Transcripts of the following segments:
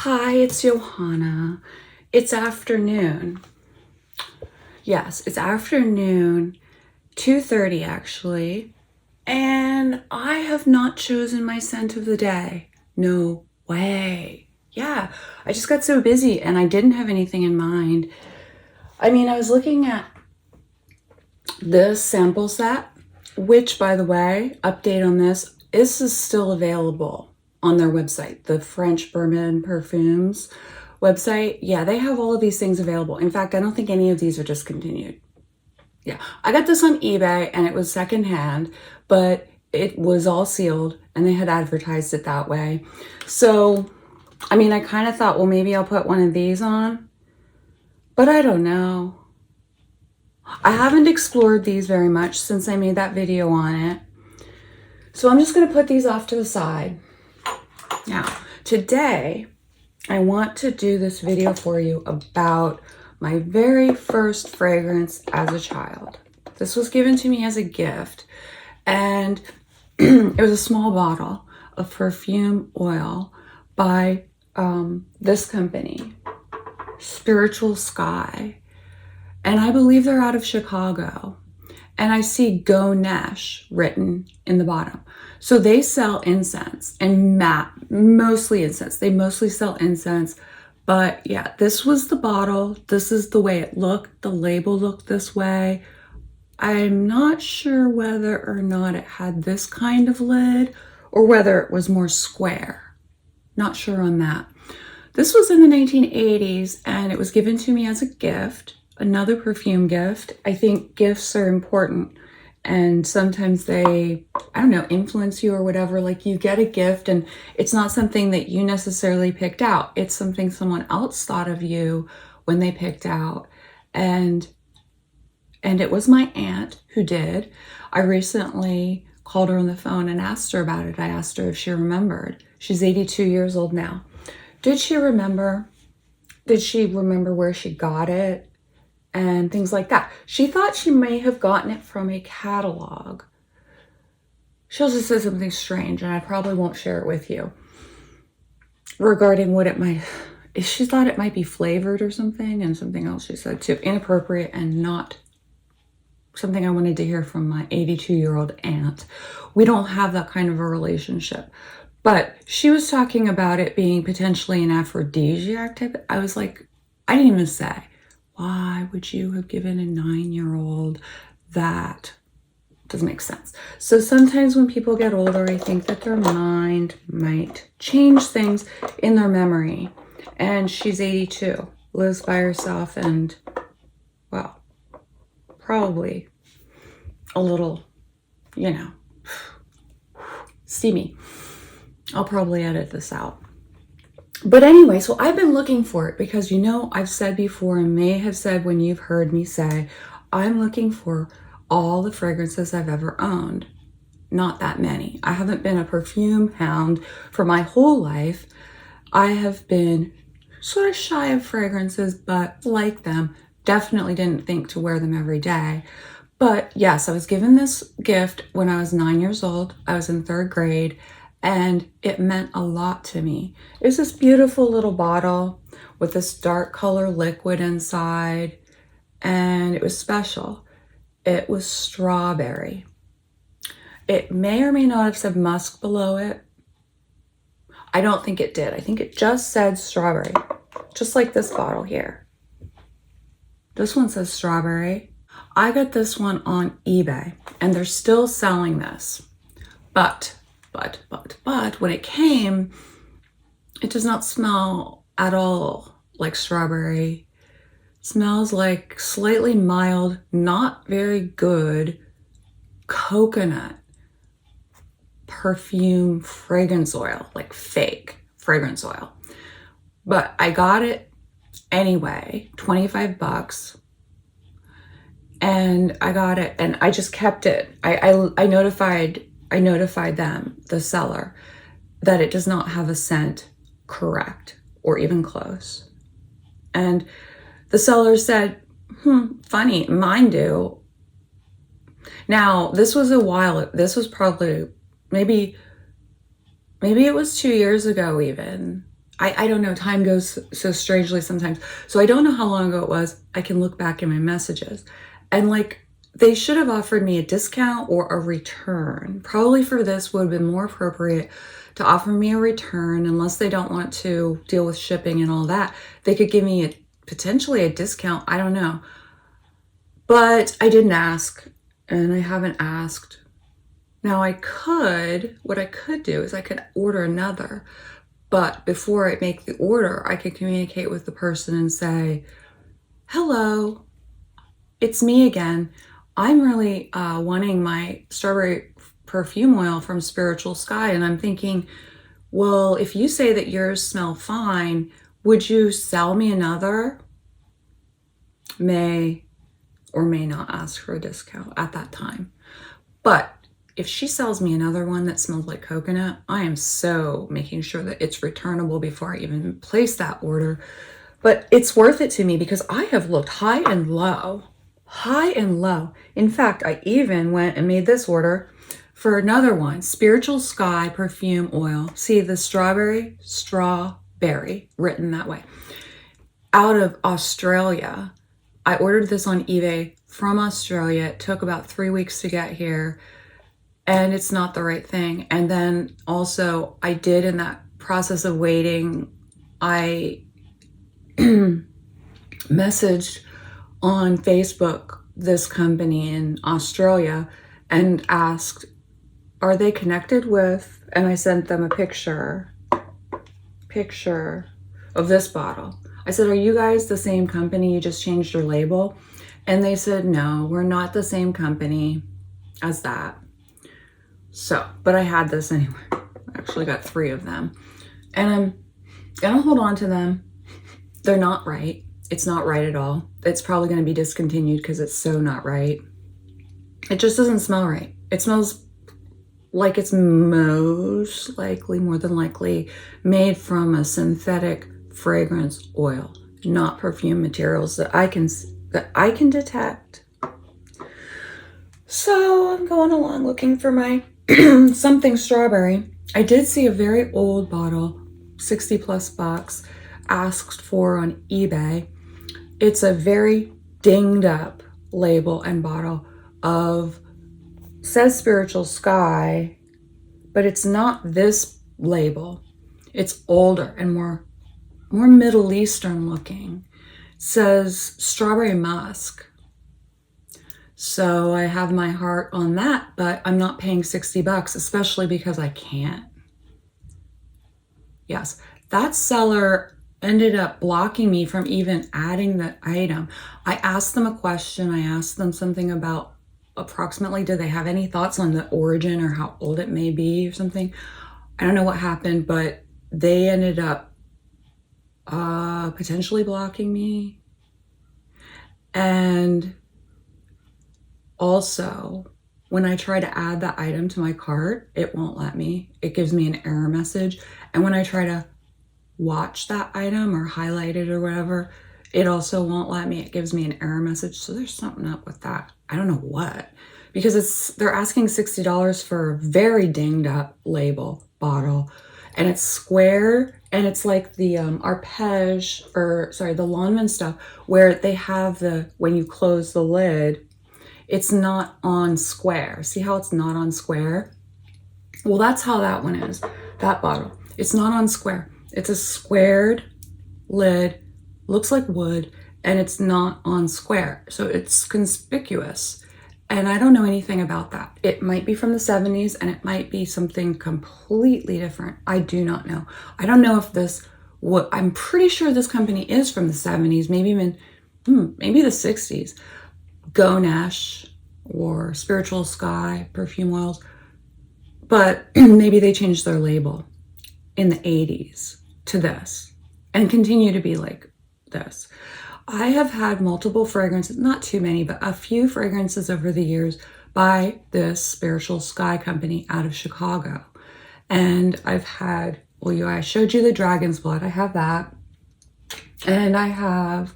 Hi, it's Johanna. It's afternoon. Yes, it's afternoon, 2:30 actually, and I have not chosen my scent of the day. No way. Yeah, I just got so busy and I didn't have anything in mind. I mean, I was looking at this sample set, which, by the way, update on this is still available on their website, the French Bourbon Perfumes website. Yeah, they have all of these things available. In fact, I don't think any of these are discontinued. Yeah, I got this on eBay and it was secondhand, but it was all sealed and they had advertised it that way. So, I mean, I kind of thought, well, maybe I'll put one of these on, but I don't know. I haven't explored these very much since I made that video on it. So I'm just going to put these off to the side. Now, today, I want to do this video for you about my very first fragrance as a child. This was given to me as a gift, and it was a small bottle of Perfume Oil by this company, Spiritual Sky. And I believe they're out of Chicago. And I see Go Nesh written in the bottom. So they sell incense and mostly incense. They mostly sell incense. But yeah, this was the bottle. This is the way it looked. The label looked this way. I'm not sure whether or not it had this kind of lid or whether it was more square. Not sure on that. This was in the 1980s and it was given to me as a gift. Another perfume gift. I think gifts are important and sometimes they, I don't know, influence you or whatever. Like you get a gift and it's not something that you necessarily picked out. It's something someone else thought of you when they picked out. And it was my aunt who did. I recently called her on the phone and asked her about it. I asked her if she remembered. She's 82 years old now. Did she remember? Did she remember where she got it? And things like that. She thought she may have gotten it from a catalog. She also said something strange, and I probably won't share it with you, regarding what it might, she thought it might be flavored or something, and something else she said too, inappropriate and not something I wanted to hear from my 82-year-old aunt. We don't have that kind of a relationship. But she was talking about it being potentially an aphrodisiac type. I was like, I didn't even say. Why would you have given a 9-year-old that? Doesn't make sense. So sometimes when people get older, I think that their mind might change things in their memory. And she's 82, lives by herself, and, well, probably a little, steamy. I'll probably edit this out. But anyway, so I've been looking for it because, I've said before and may have said when you've heard me say, I'm looking for all the fragrances I've ever owned. Not that many. I haven't been a perfume hound for my whole life. I have been sort of shy of fragrances, but like them. Definitely didn't think to wear them every day. But yes, I was given this gift when I was 9 years old. I was in 3rd grade. And it meant a lot to me. It was this beautiful little bottle with this dark color liquid inside, and it was special. It was strawberry. It may or may not have said musk below it. I don't think it did. I think it just said strawberry, just like this bottle here. This one says strawberry. I got this one on eBay, and they're still selling this. But when it came, it does not smell at all like strawberry. It smells like slightly mild, not very good coconut perfume fragrance oil, like fake fragrance oil. But I got it anyway, 25 bucks. And I got it and I just kept it. I notified them, the seller, that it does not have a scent correct or even close. And the seller said, funny, mine do. Now, this was this was probably, maybe it was 2 years ago even. I don't know, time goes so strangely sometimes. So I don't know how long ago it was. I can look back in my messages. And like, they should have offered me a discount or a return. Probably for this would have been more appropriate to offer me a return, unless they don't want to deal with shipping and all that. They could give me potentially a discount. I don't know. But I didn't ask, and I haven't asked. Now what I could do is I could order another. But before I make the order, I could communicate with the person and say, hello, it's me again. I'm really wanting my strawberry perfume oil from Spiritual Sky. And I'm thinking, well, if you say that yours smell fine, would you sell me another? May or may not ask for a discount at that time. But if she sells me another one that smells like coconut, I am so making sure that it's returnable before I even place that order. But it's worth it to me because I have looked high and low. In fact, I even went and made this order for another one, Spiritual Sky Perfume Oil. See the strawberry written that way. Out of Australia. I ordered this on eBay from Australia. It took about 3 weeks to get here. And it's not the right thing. And then also I did, in that process of waiting, I messaged on Facebook this company in Australia and asked, are they connected with, and I sent them a picture of this bottle. I said, are you guys the same company? You just changed your label? And they said, no, we're not the same company as that. So, but I had this anyway. I actually got 3 of them. And I'm gonna hold on to them. They're not right. It's not right at all. It's probably gonna be discontinued because it's so not right. It just doesn't smell right. It smells like it's more than likely, made from a synthetic fragrance oil, not perfume materials that I can detect. So I'm going along looking for my something strawberry. I did see a very old bottle, 60 plus bucks, asked for on eBay. It's a very dinged up label and bottle says Spiritual Sky, but it's not this label. It's older and more Middle Eastern looking. It says Strawberry Musk. So I have my heart on that, but I'm not paying 60 bucks, especially because I can't. Yes, that seller ended up blocking me from even adding the item. I asked them a question. I asked them something about approximately, do they have any thoughts on the origin or how old it may be or something? I don't know what happened, but they ended up potentially blocking me. And also, when I try to add that item to my cart, it won't let me. It gives me an error message. And when I try to watch that item or highlight it or whatever, it also won't let me. It gives me an error message. So there's something up with that. I don't know what, because they're asking $60 for a very dinged up label bottle, and it's square, and it's like the the Lawnman stuff where they have when you close the lid, it's not on square. See how it's not on square? Well, that's how that one is, that bottle. It's not on square. It's a squared lid, looks like wood, and it's not on square. So it's conspicuous. And I don't know anything about that. It might be from the 70s and it might be something completely different. I do not know. I don't know if I'm pretty sure this company is from the 70s, maybe even, maybe the 60s. Ganesh or Spiritual Sky perfume oils. But maybe they changed their label in the 80s to this and continue to be like this. I have had multiple fragrances, not too many, but a few fragrances over the years by this Spiritual Sky company out of Chicago. And I've had, I showed you the Dragon's Blood. I have that. And I have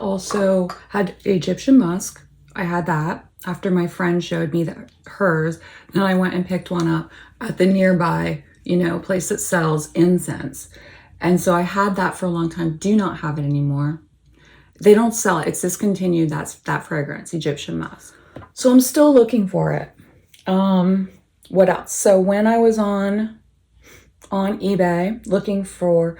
also had Egyptian Musk. I had that after my friend showed me hers. Then I went and picked one up at the nearby, place that sells incense. And so I had that for a long time. Do not have it anymore. They don't sell it. It's discontinued. That fragrance, Egyptian musk. So I'm still looking for it. What else? So when I was on eBay looking for,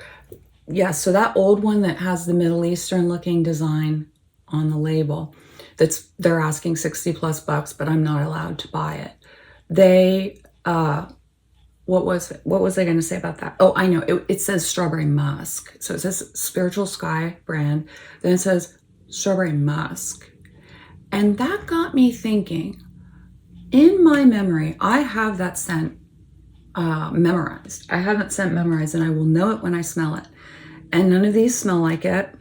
so that old one that has the Middle Eastern looking design on the label, they're asking $60+ but I'm not allowed to buy it. They, what was I going to say about that? Oh, I know. It says strawberry musk. So it says Spiritual Sky brand. Then it says strawberry musk. And that got me thinking. In my memory, I have that scent memorized. I have that scent memorized, and I will know it when I smell it. And none of these smell like it.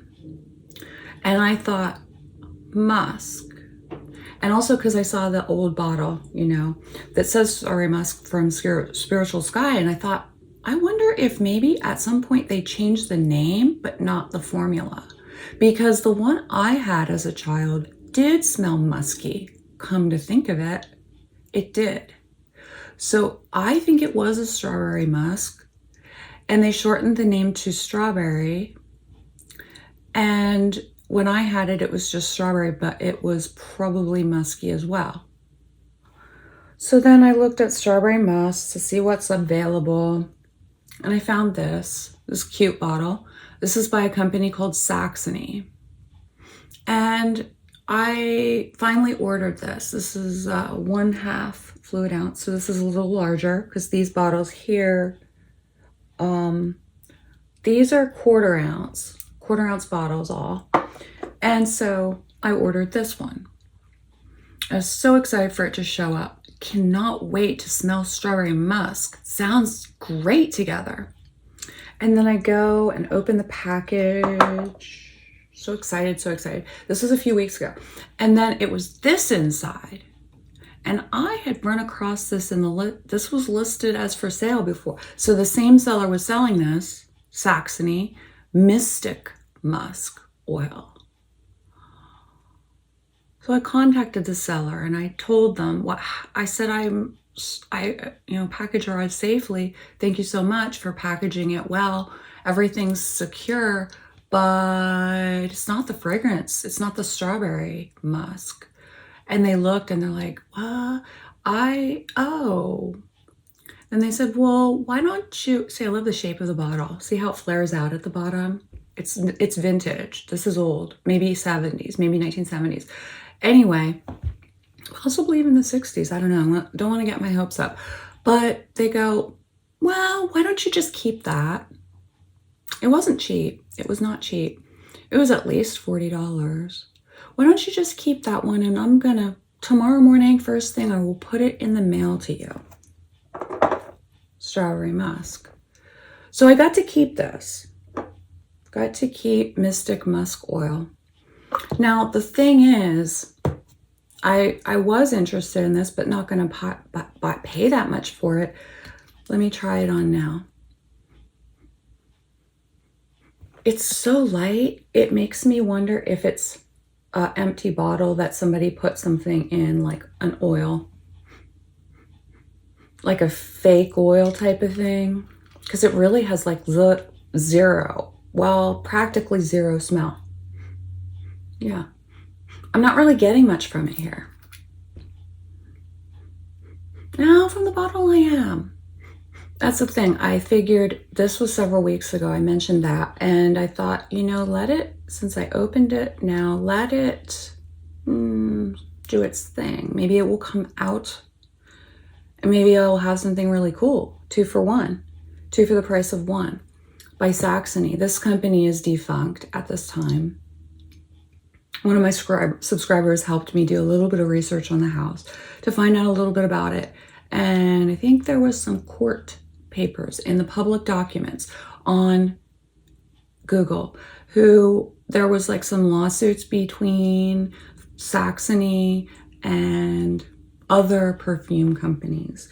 And I thought, musk. And also because I saw the old bottle, that says strawberry musk from Spiritual Sky. And I thought, I wonder if maybe at some point they changed the name, but not the formula. Because the one I had as a child did smell musky. Come to think of it, it did. So I think it was a strawberry musk. And they shortened the name to strawberry. And when I had it, it was just strawberry, but it was probably musky as well. So then I looked at strawberry musk to see what's available. And I found this cute bottle. This is by a company called Saxony. And I finally ordered this. This is 1/2 fluid ounce. So this is a little larger because these bottles here, these are quarter ounce bottles all. And so I ordered this one. I was so excited for it to show up. Cannot wait to smell strawberry musk. Sounds great together. And then I go and open the package. So excited, so excited. This was a few weeks ago. And then it was this inside. And I had run across this this was listed as for sale before. So the same seller was selling this, Saxony Mystic Musk Oil. So I contacted the seller and I told them what I said. Package arrived safely. Thank you so much for packaging it well. Everything's secure, but it's not the fragrance. It's not the strawberry musk. And they looked and they're like, And they said, well, why don't you, see, I love the shape of the bottle. See how it flares out at the bottom? It's vintage. This is old, maybe 70s, maybe 1970s. Anyway, possibly even the 60s. I don't know. Don't want to get my hopes up. But they go, well, why don't you just keep that? It wasn't cheap. It was not cheap. It was at least $40. Why don't you just keep that one? And I'm going to, tomorrow morning, first thing, I will put it in the mail to you. Strawberry musk. So I got to keep this. Got to keep Mystic Musk Oil. Now, the thing is, I was interested in this, but not going to pay that much for it. Let me try it on now. It's so light, it makes me wonder if it's an empty bottle that somebody put something in, like an oil. Like a fake oil type of thing. Because it really has like practically zero smell. Yeah. I'm not really getting much from it here. Now from the bottle I am. That's the thing. I figured this was several weeks ago. I mentioned that. And I thought, let it, since I opened it now, let it do its thing. Maybe it will come out. And maybe I'll have something really cool. 2 for 1. 2 for the price of 1. By Saxony. This company is defunct at this time. One of my subscribers helped me do a little bit of research on the house to find out a little bit about it. And I think there was some court papers in the public documents on Google there was like some lawsuits between Saxony and other perfume companies.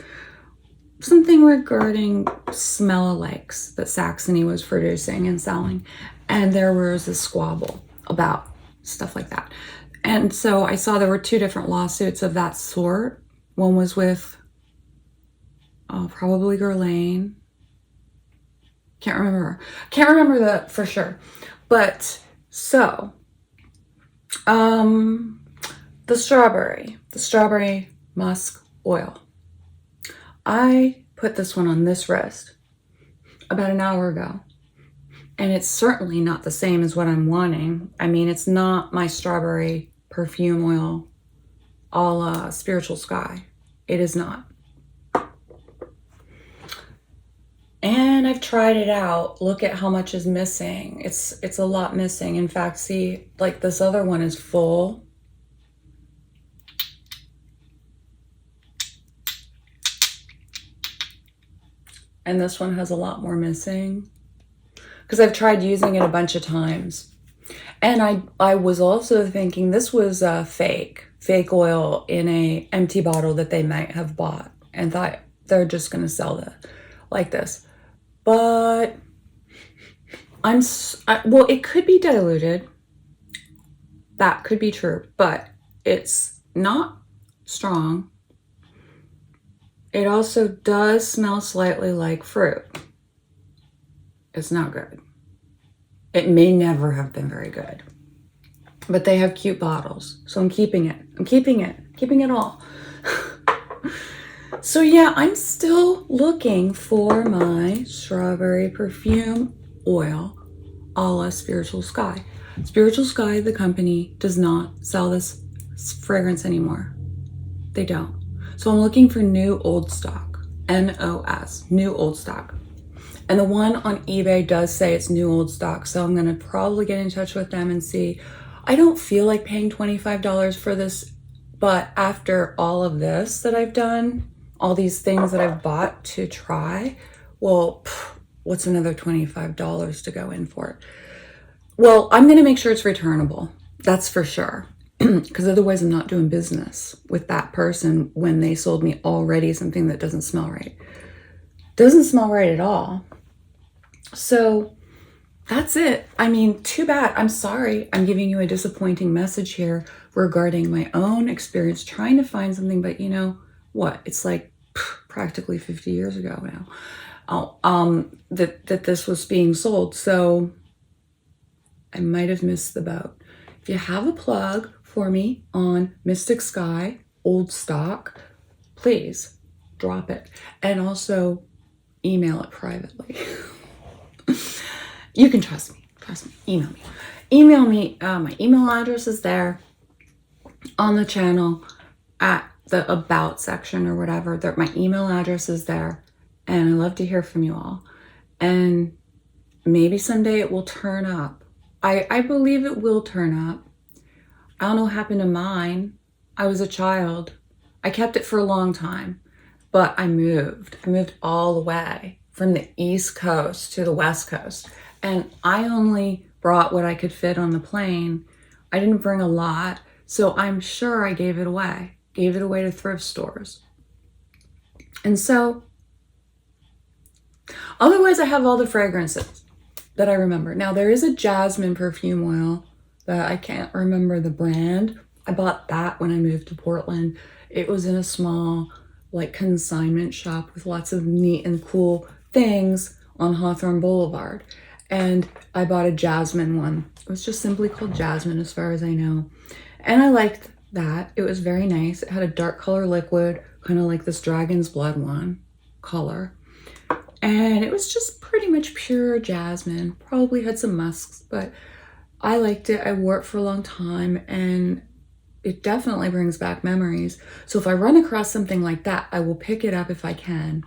Something regarding smell-alikes that Saxony was producing and selling. And there was a squabble about stuff like that. And so I saw there were 2 different lawsuits of that sort. One was with probably Guerlain. Can't remember. Can't remember that for sure. But so, the strawberry musk oil. I put this one on this wrist about an hour ago. And it's certainly not the same as what I'm wanting. I mean, it's not my strawberry perfume oil a la Spiritual Sky. It is not. And I've tried it out. Look at how much is missing. It's a lot missing. In fact, see, like this other one is full. And this one has a lot more missing. Because I've tried using it a bunch of times. And I was also thinking this was a fake oil in a empty bottle that they might have bought and thought they're just going to sell it like this. But well, it could be diluted. That could be true, but it's not strong. It also does smell slightly like fruit. It's not good. It may never have been very good. But they have cute bottles, so I'm keeping it. I'm keeping it all. So yeah, I'm still looking for my strawberry perfume oil a la Spiritual Sky. Spiritual Sky, the company, does not sell this fragrance anymore. They don't. So I'm looking for new old stock. NOS, new old stock. And the one on eBay does say it's new old stock, so I'm going to probably get in touch with them and see. I don't feel like paying $25 for this, but after all of this that I've done, all these things that I've bought to try, well, what's another $25 to go in for it? Well, I'm going to make sure it's returnable. That's for sure. Because otherwise I'm not doing business with that person when they sold me already something that doesn't smell right. Doesn't smell right at all. So that's it. I mean, too bad. I'm sorry. I'm giving you a disappointing message here regarding my own experience trying to find something, but you know what? It's like practically 50 years ago now that this was being sold. So I might have missed the boat. If you have a plug for me on Mystic Sky, old stock, please drop it. And also email it privately. You can trust me. Email me. Email me. My email address is there on the channel at the About section or whatever. My email address is there. And I love to hear from you all. And maybe someday it will turn up. I believe it will turn up. I don't know what happened to mine. I was a child. I kept it for a long time. But I moved. I moved all the way from the East Coast to the West Coast. And I only brought what I could fit on the plane. I didn't bring a lot. So I'm sure I gave it away. Gave it away to thrift stores. And so, otherwise I have all the fragrances that I remember. Now there is a jasmine perfume oil that I can't remember the brand. I bought that when I moved to Portland. It was in a small like consignment shop with lots of neat and cool things on Hawthorne Boulevard. And I bought a jasmine one. It was just simply called Jasmine as far as I know. And I liked that. It was very nice. It had a dark color liquid, kind of like this dragon's blood one color. And it was just pretty much pure jasmine. Probably had some musks, but I liked it. I wore it for a long time and it definitely brings back memories. So if I run across something like that, I will pick it up if I can.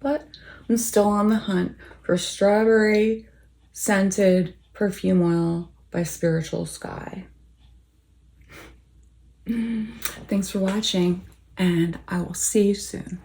But I'm still on the hunt for strawberry scented perfume oil by Spiritual Sky. Thanks for watching, and I will see you soon.